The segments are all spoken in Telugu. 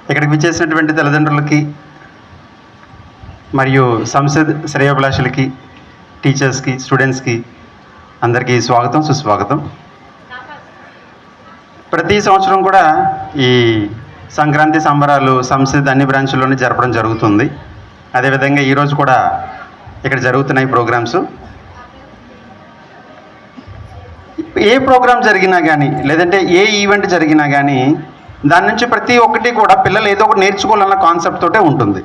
ఇక్కడికి విచ్చేసినటువంటి తల్లిదండ్రులకి మరియు సంసద్ శ్రేయోభిలాషులకి, టీచర్స్కి, స్టూడెంట్స్కి అందరికీ స్వాగతం, సుస్వాగతం. ప్రతి సంవత్సరం కూడా ఈ సంక్రాంతి సంబరాలు సంసద్ అన్ని బ్రాంచుల్లోనే జరపడం జరుగుతుంది. అదేవిధంగా ఈరోజు కూడా ఇక్కడ జరుగుతున్నాయి ప్రోగ్రామ్స్. ఏ ప్రోగ్రాం జరిగినా కానీ, లేదంటే ఏ ఈవెంట్ జరిగినా కానీ దాని నుంచి ప్రతి ఒక్కటి కూడా పిల్లలు ఏదో ఒకటి నేర్చుకోవాలన్న కాన్సెప్ట్ తోటే ఉంటుంది.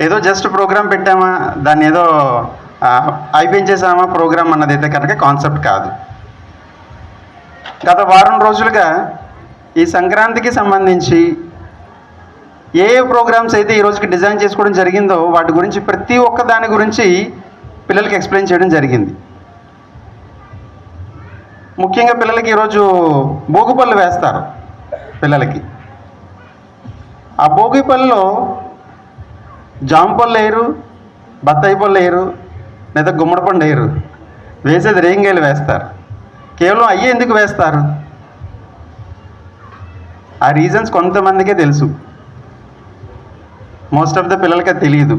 ఏదో జస్ట్ ప్రోగ్రాం పెట్టామా, దాన్ని ఏదో అయిపోయించేసామా ప్రోగ్రాం అన్నదైతే కనుక కాన్సెప్ట్ కాదు. గత వారం రోజులుగా ఈ సంక్రాంతికి సంబంధించి ఏ ప్రోగ్రామ్స్ అయితే ఈ రోజుకి డిజైన్ చేసుకోవడం జరిగిందో వాటి గురించి ప్రతి ఒక్క దాని గురించి పిల్లలకి ఎక్స్ప్లెయిన్ చేయడం జరిగింది. ముఖ్యంగా పిల్లలకి ఈరోజు భోగిపళ్ళు వేస్తారు. పిల్లలకి ఆ భోగిపళ్ళలో జాంపళ్ళు వేయరు, బత్తాయి పళ్ళు వేయరు, లేదా గుమ్మడి పండు వేయరు, వేసేది రేంగాయలు వేస్తారు. కేవలం అయ్యే ఎందుకు వేస్తారు? ఆ రీజన్స్ కొంతమందికే తెలుసు, మోస్ట్ ఆఫ్ ద పిల్లలకి అది తెలియదు.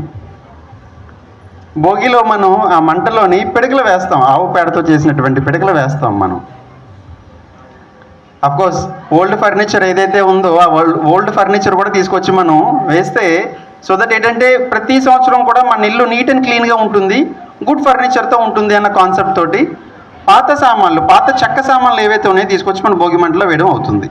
భోగిలో మనం ఆ మంటలోని పిడకలు వేస్తాం, ఆవు పేడతో చేసినటువంటి పిడకలు వేస్తాం మనం. అఫ్కోర్స్ ఓల్డ్ ఫర్నిచర్ ఏదైతే ఉందో ఆ ఓల్డ్ ఫర్నిచర్ కూడా తీసుకొచ్చి మనం వేస్తే సో దట్ ఏంటంటే ప్రతి సంవత్సరం కూడా మన ఇల్లు నీట్ అండ్ క్లీన్గా ఉంటుంది, గుడ్ ఫర్నిచర్తో ఉంటుంది అన్న కాన్సెప్ట్ తోటి పాత సామాన్లు, పాత చెక్క సామాన్లు ఏవైతే ఉన్నాయో తీసుకొచ్చి మన భోగి మంటలో వేయడం అవుతుంది.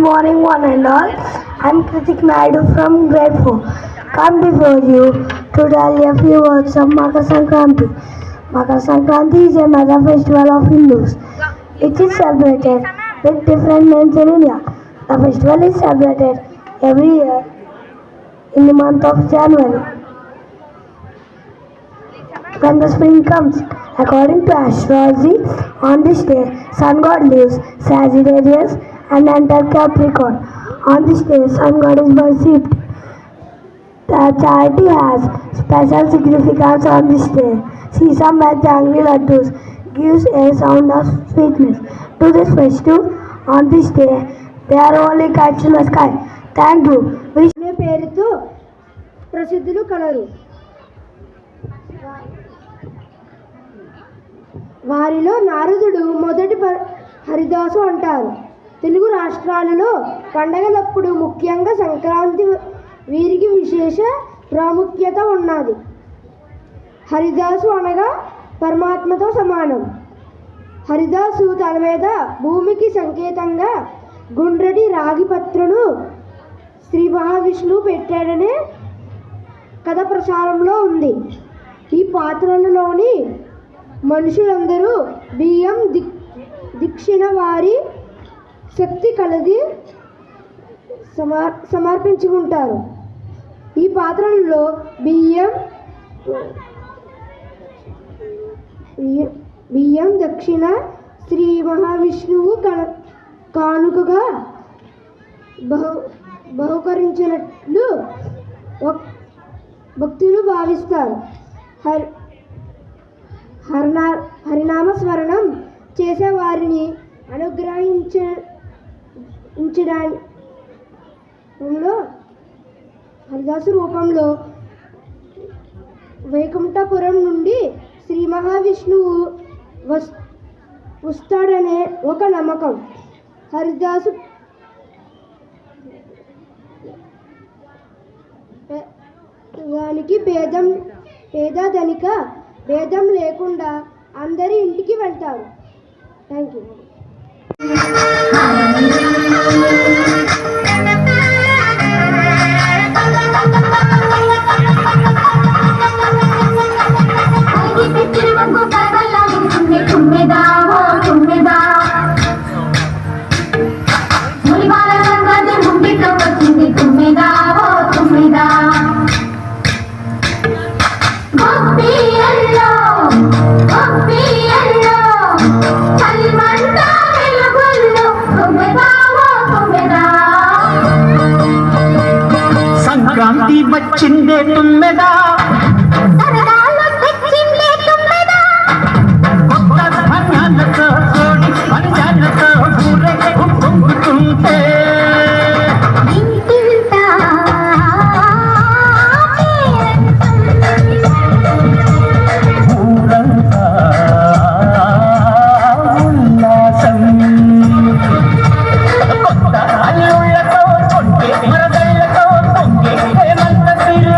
morning, one and all. I'm Kritik Naidu from grade 4. Come before you to tell a few words of Makar Sankranti. Makar Sankranti is another festival of Hindus. It is celebrated with different names in India. The festival is celebrated every year in the month of January, when the spring comes. According to astrology, on this day, Sun God leaves Sagittarius and enters Capricorn. On this day, Sun God is worshipped. The charity has special significance on this day. Sesame and jangri laddus gives a sound of sweetness to this festival. On this day, there are only kites in the sky. Thank you. Vishnu పేరుతో ప్రసిద్ధులు కలరు. వారిలో నారదుడు మొదటి హరిదాసు అంటారు. తెలుగు రాష్ట్రాలలో పండగలప్పుడు ముఖ్యంగా సంక్రాంతి వీరికి విశేష ప్రాముఖ్యత ఉన్నది. హరిదాసు అనగా పరమాత్మతో సమానం. హరిదాసు తల మీద భూమికి సంకేతంగా గుండ్రటి రాగి పత్రును శ్రీ మహావిష్ణువు పెట్టాడనే కథ ప్రచారంలో ఉంది. ఈ పాత్రలలోని మనుషులందరూ బియ్యం దీక్షిణ వారి శక్తి కలది సమర్పించుకుంటారు. ఈ పాత్రలలో బియ్యం దక్షిణ శ్రీ మహావిష్ణువు కానుకగా బహుకరించినట్లు భక్తులు భావిస్తారు. హరినామ స్మరణం చేసేవారిని అనుగ్రహించడంలో హరిదాసు రూపంలో వైకుంఠపురం నుండి శ్రీ మహావిష్ణువు వస్తాడనే ఒక నమ్మకం. హరిదాసు దానికి పేద ధనిక భేదం లేకుండా అందరి ఇంటికి వెళ్తారు. Thank you. సంక్రాంతి వచ్చిందే తుమ్మెదా, కొత్త ధాన్యాలతో కోడి పంచాలతో ఊరేగే పొంగుతుంటే ఊరంతా ఉల్లాసం. కొత్త అల్లుళ్ళతో కొంటే మరదళ్ళతో పొంగే హేమంత సిరు.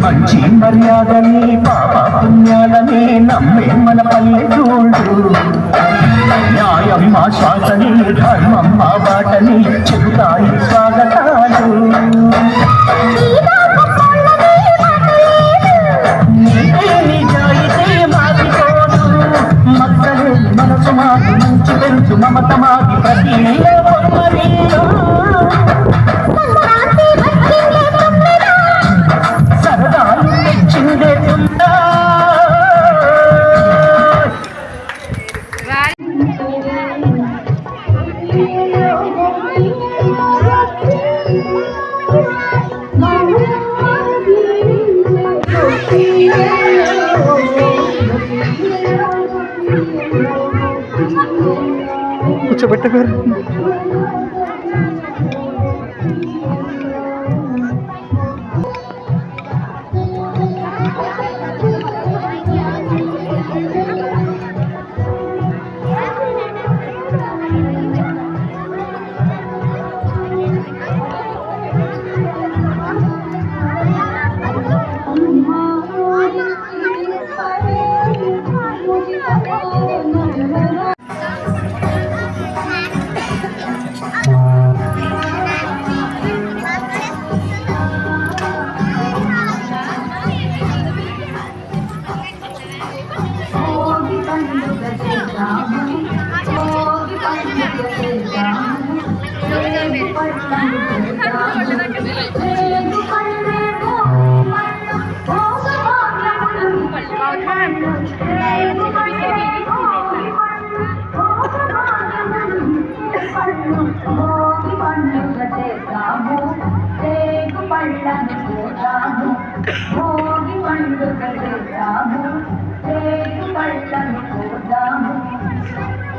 మంచి మర్యాదని పాప పుణ్యాలని నమ్మే మన పల్లెటూళ్ళు. న్యాయం మా శ్వాసని, ధర్మం మా బాటని చెబుతాయి స్వాగతాలు. నిజాయితీ మారిపోదు, మక్కలే మనసు మాది, మంచి తెలుసు మమత మాది, ప్రతి పొమ్మరీలో. కూర్చోబెట్టగారు.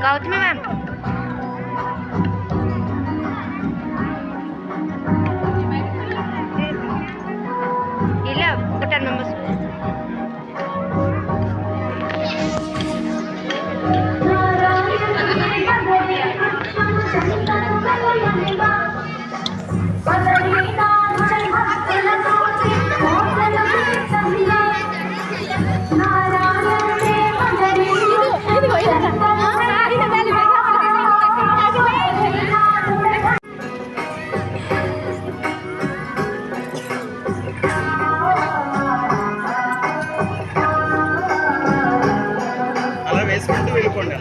గౌతమి మ్యామ్ ఇలా ఒక 10 మెంబర్స్ అలా వేసుకుంటూ వెళ్ళిపోండి.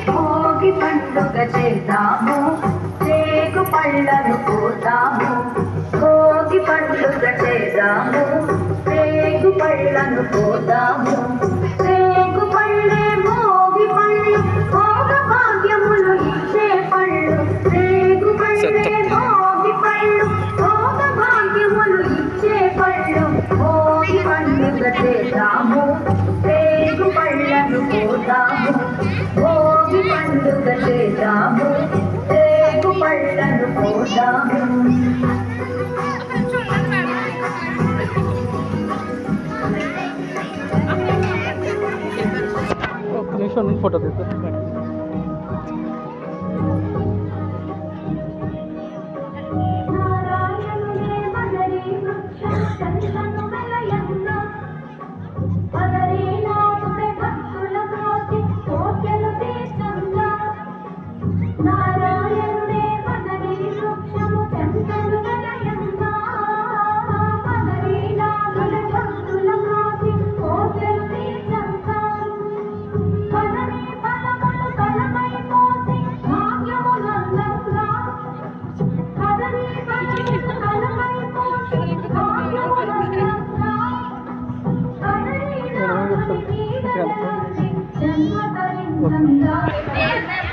భోగి పండుగ చేద్దాము, రేగు పళ్ళను పోతాము. భోగి పండుగ చేద్దాము, రేగు పళ్ళను పోతాము. రేగు పళ్ళే భోగి పళ్ళు, భోగ భాగ్యములు ఇచ్చే పళ్ళు. రేగు పళ్ళే భోగి పళ్ళు, భోగ భాగ్యములు ఇచ్చే పళ్ళు. భోగి పండుగ చేద్దాము, రేగు పళ్ళను పోతాము. భోగి పండుగ చేద్దాము, రేగు పళ్ళను పోతాము. ఒక్క నిమిషం ఫోటో తీద్దాం.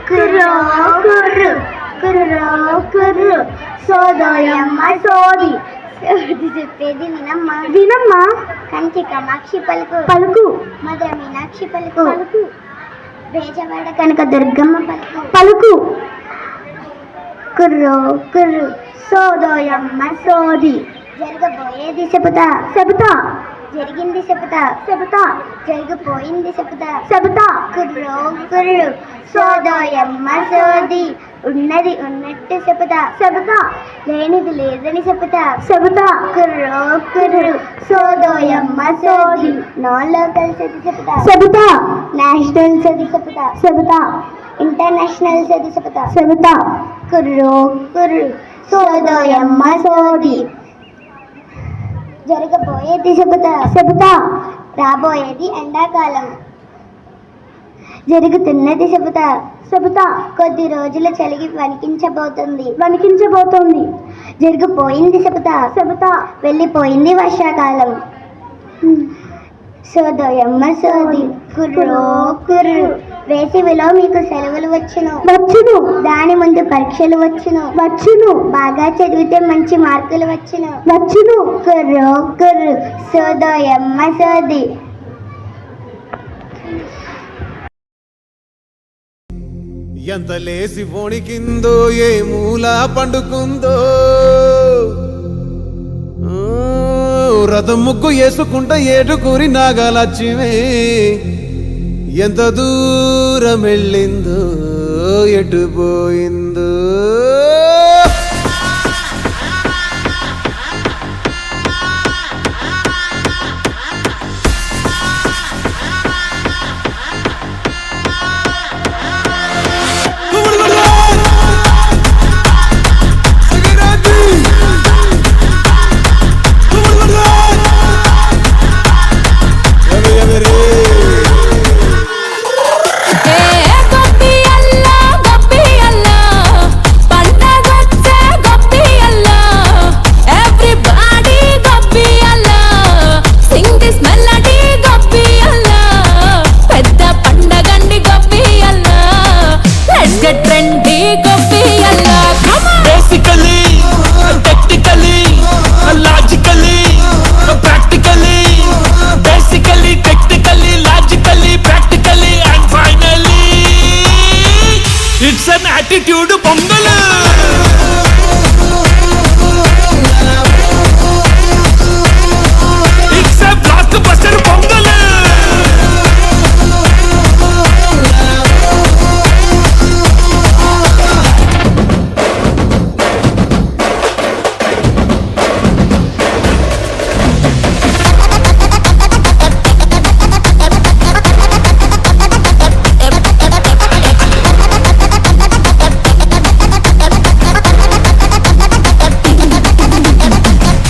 కుర్రో కుర్రు కుర్రో కుర్రు సోదోయమ్మ సోది సోది చెప్పేది వినమ్మా వినమ్మా. కంచి కామాక్షి పలుకు పలుకు, మధుర మీనాక్షి పలుకు పలుకు, బేజవాడ కనక దుర్గమ్మ పలుకు పలుకు. కుర్రో కుర్రు సోదోయమ్మ సోది జరగబోయేది చెబుతా చెబుతా, జరిగింది చెబుతా చెబుతా, జరిగిపోయింది చెబుతా చెబుతా. కుర్రో కుర్రు సోదోయమ్మ సోది ఉన్నది ఉన్నట్టు చెబుతా చెబుతా, లేనిది లేదని చెబుతా చెబుతా. కుర్రో కుర్రు సోదోయమ్మ సోది నాన్ లోకల్ చదివి చెబుతా చెబుతా, నేషనల్ చదివి చెబుతా చెబుతా, ఇంటర్నేషనల్ చదివి చెబుతా చెబుతా. కుర్రో కుర్రు సోదోయమ్మ సోది జరగబోయేది చెబుతా చెబుతా, రాబోయేది ఎండాకాలం, జరుగుతున్నది చెబుతా చెబుతా. కొద్ది రోజుల చలికి వణికించబోతుంది, జరిగిపోయింది చెబుతా చెబుతా, వెళ్ళిపోయింది వర్షాకాలం. సోదోయమ్మ సోది కుర్రో కుర్రు వేసవిలో మీకు సెలవులు వచ్చును, దాని ముందు పరీక్షలు వచ్చును, బాగా చదివితే మంచి మార్కులు వచ్చును. కుర్రో కుర్రు సోదోయమ్మ సోది. ఎంత లేసి వణికిందో ఏ మూల పండుకుందో రథం ముగ్గు వేసుకుంటా ఏటుకూరి నాగలక్ష్మి ఎంత దూరం వెళ్ళిందో ఎటు పోయిందో attitude pongal it's a block buster pongal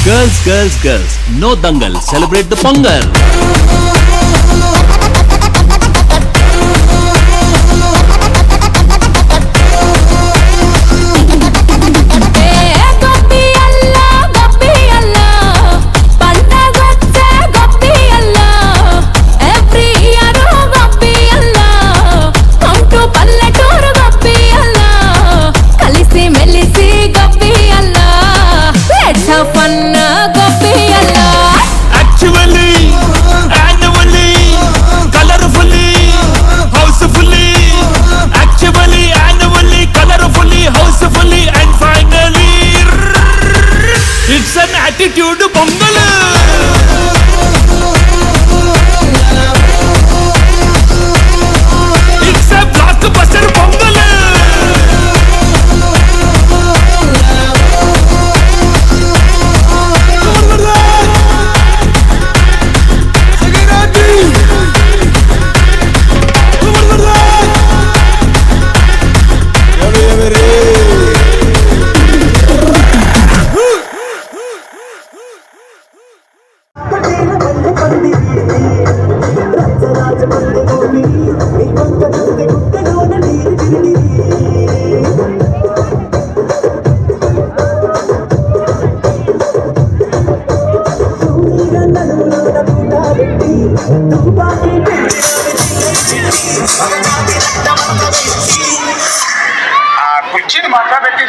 Girls, girls, girls, no dangal, celebrate the Pongal. attitude pongal it's a block buster pongal కుర్చీని మాట్లాడబెట్టి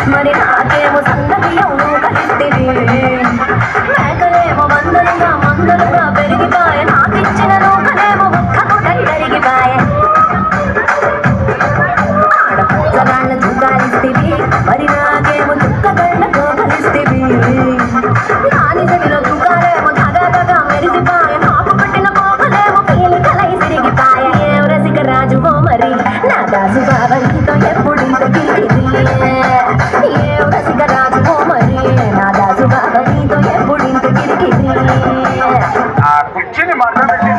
మరి నాకేమో సంగతిలోనూ కలిస్తివి మేకలేమో మందలుగా పెరిగిపాయ నాకిచ్చిన నూకలేమో ఒక్కకు కరిగిపాయ ఆడపచ్చగాళ్ళ చుక్కాలిస్తివి మరి నాకేమో చుక్కగళ్ళతో కలిస్తివి నాని చెవిలో చుక్కాలేమో దగదగా మెరిసిపాయ నాకు పెట్టిన పోకలేమో పీలి కలై సిరిగిపాయ ఏం రసిక రాజువో మరి నా దాసు బావనితో ఎప్పుడింత గిరిది కుర్చీని మాట్లాడబెట్టి